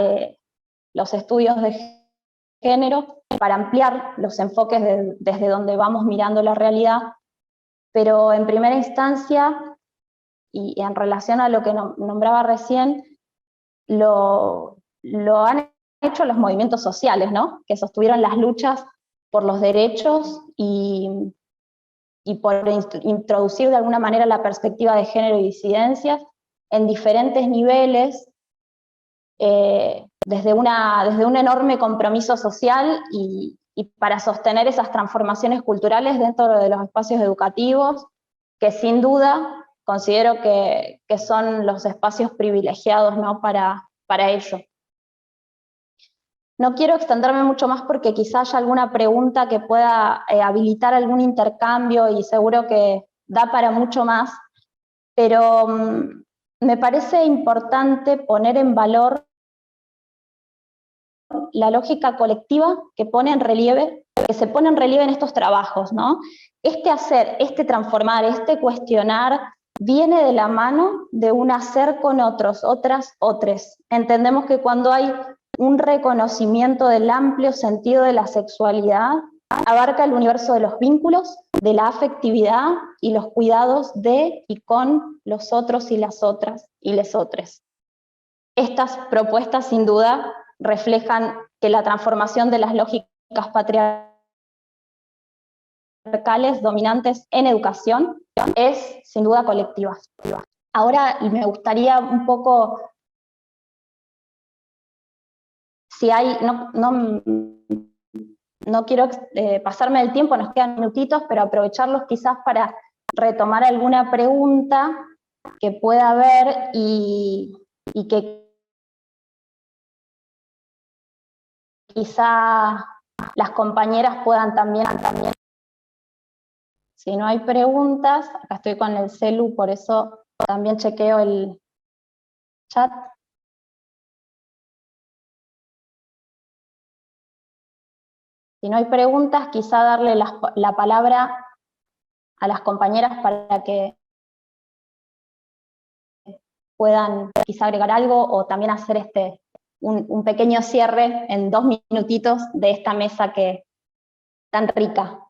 los estudios de género, para ampliar los enfoques desde donde vamos mirando la realidad, pero en primera instancia, y en relación a lo que nombraba recién, lo han hecho los movimientos sociales, ¿no? Que sostuvieron las luchas por los derechos y por introducir de alguna manera la perspectiva de género y disidencias en diferentes niveles, desde un enorme compromiso social y para sostener esas transformaciones culturales dentro de los espacios educativos, que sin duda considero que son los espacios privilegiados, ¿no? para ello. No quiero extenderme mucho más porque quizá haya alguna pregunta que pueda habilitar algún intercambio, y seguro que da para mucho más, pero me parece importante poner en valor la lógica colectiva que se pone en relieve en estos trabajos, ¿no? Este hacer, este transformar, este cuestionar, viene de la mano de un hacer con otros, otras, otres. Entendemos que cuando hay un reconocimiento del amplio sentido de la sexualidad, abarca el universo de los vínculos, de la afectividad y los cuidados de y con los otros y las otras y les otres. Estas propuestas sin duda reflejan que la transformación de las lógicas patriarcales dominantes en educación es sin duda colectiva. Ahora me gustaría un poco, si hay, no quiero pasarme del tiempo, nos quedan minutitos, pero aprovecharlos quizás para retomar alguna pregunta que pueda haber y que quizá las compañeras puedan también. Si no hay preguntas, acá estoy con el celu, por eso también chequeo el chat. Si no hay preguntas, quizá darle la palabra a las compañeras para que puedan quizá agregar algo, o también hacer un pequeño cierre en 2 minutitos de esta mesa que tan rica.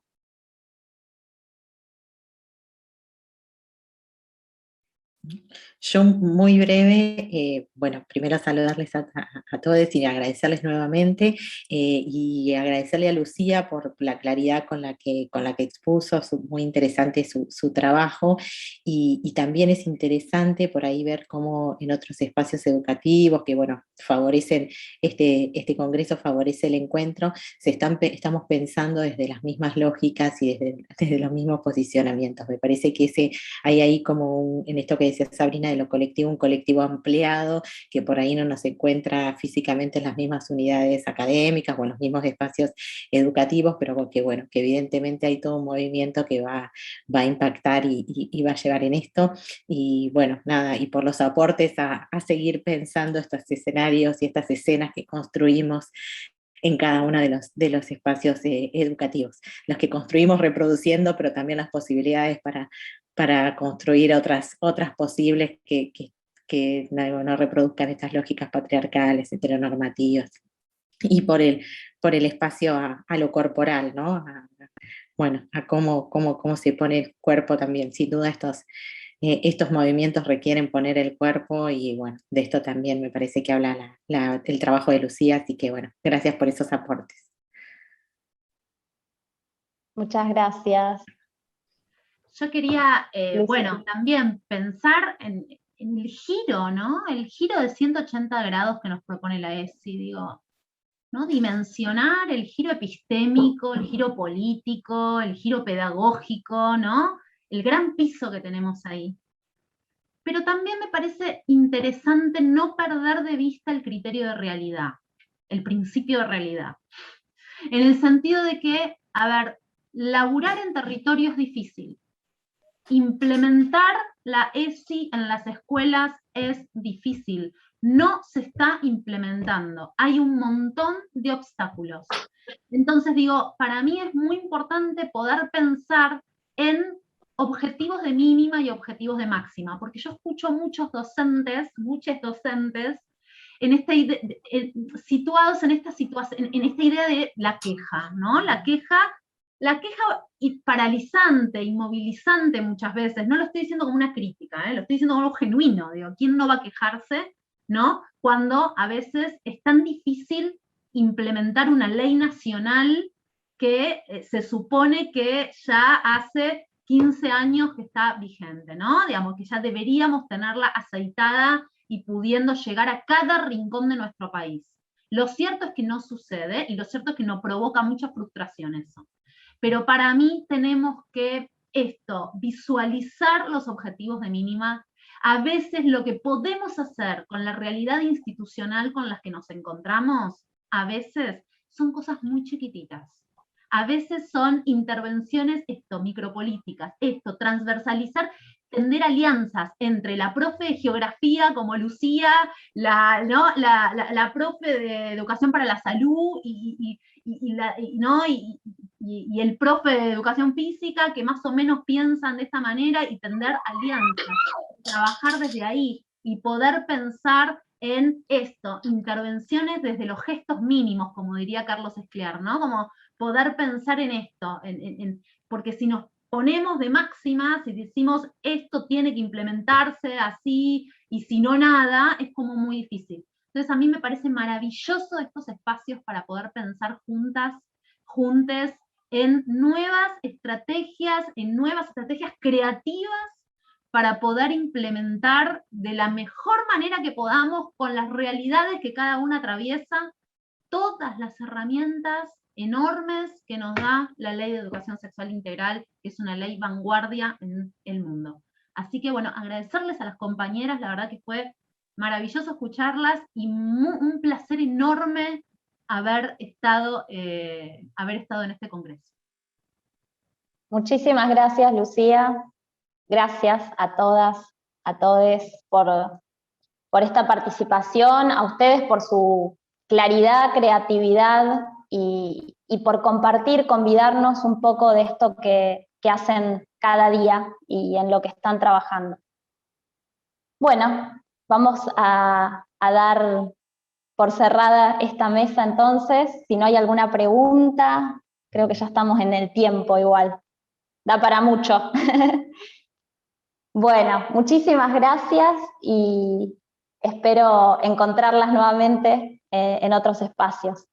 Yo muy breve, bueno, primero saludarles a todos y agradecerles nuevamente, y agradecerle a Lucía por la claridad con la que expuso, muy interesante su trabajo, y también es interesante por ahí ver cómo en otros espacios educativos que, bueno, favorecen, este congreso favorece el encuentro, estamos pensando desde las mismas lógicas y desde los mismos posicionamientos. Me parece que hay ahí como en esto que decía Sabrina de lo colectivo, un colectivo ampliado que por ahí no nos encuentra físicamente en las mismas unidades académicas o en los mismos espacios educativos, pero que bueno, que evidentemente hay todo un movimiento que va a impactar y va a llevar en esto. Y bueno, nada, y por los aportes a seguir pensando estos escenarios y estas escenas que construimos en cada uno de los espacios educativos, los que construimos reproduciendo, pero también las posibilidades para construir otras posibles que no reproduzcan estas lógicas patriarcales, heteronormativas, y por el espacio a lo corporal, ¿no? Bueno, a cómo se pone el cuerpo también. Sin duda estos movimientos requieren poner el cuerpo, y bueno, de esto también me parece que habla el trabajo de Lucía, así que bueno, gracias por esos aportes. Muchas gracias. Yo quería, bueno, también pensar en el giro, ¿no? El giro de 180 grados que nos propone la ESI, digo, ¿no? Dimensionar el giro epistémico, el giro político, el giro pedagógico, ¿no? El gran piso que tenemos ahí. Pero también me parece interesante no perder de vista el criterio de realidad, el principio de realidad. En el sentido de que, a ver, laburar en territorio es difícil. Implementar la ESI en las escuelas es difícil. No se está implementando. Hay un montón de obstáculos. Entonces digo, para mí es muy importante poder pensar en objetivos de mínima y objetivos de máxima, porque yo escucho muchos docentes, situados en esta situación, en esta idea de la queja, ¿no? La queja y paralizante, inmovilizante muchas veces. No lo estoy diciendo como una crítica, lo estoy diciendo como algo genuino. Digo, ¿quién no va a quejarse, ¿no? Cuando a veces es tan difícil implementar una ley nacional que se supone que ya hace 15 años que está vigente, ¿no? Digamos que ya deberíamos tenerla aceitada y pudiendo llegar a cada rincón de nuestro país. Lo cierto es que no sucede, y lo cierto es que nos provoca mucha frustración eso. Pero para mí tenemos que visualizar los objetivos de mínima. A veces lo que podemos hacer con la realidad institucional con la que nos encontramos, a veces son cosas muy chiquititas. A veces son intervenciones micropolíticas, transversalizar, tender alianzas entre la profe de geografía como Lucía, la profe de educación para la salud y el profe de educación física, que más o menos piensan de esta manera, y tender alianzas, trabajar desde ahí, y poder pensar en intervenciones desde los gestos mínimos, como diría Carlos Escliar, ¿no? Como poder pensar en esto, porque si nos ponemos de máximas y decimos esto tiene que implementarse así, y si no nada, es como muy difícil. Entonces a mí me parece maravilloso estos espacios para poder pensar juntes, en nuevas estrategias creativas para poder implementar de la mejor manera que podamos, con las realidades que cada una atraviesa, todas las herramientas enormes que nos da la Ley de Educación Sexual Integral, que es una ley vanguardia en el mundo. Así que bueno, agradecerles a las compañeras, la verdad que fue maravilloso escucharlas, y un placer enorme haber estado en este congreso. Muchísimas gracias, Lucía. Gracias a todas, a todos por esta participación, a ustedes por su claridad, creatividad y por compartir, convidarnos un poco de esto que hacen cada día y en lo que están trabajando. Bueno, vamos a dar por cerrada esta mesa entonces. Si no hay alguna pregunta, creo que ya estamos en el tiempo igual. Da para mucho. Bueno, muchísimas gracias y espero encontrarlas nuevamente en otros espacios.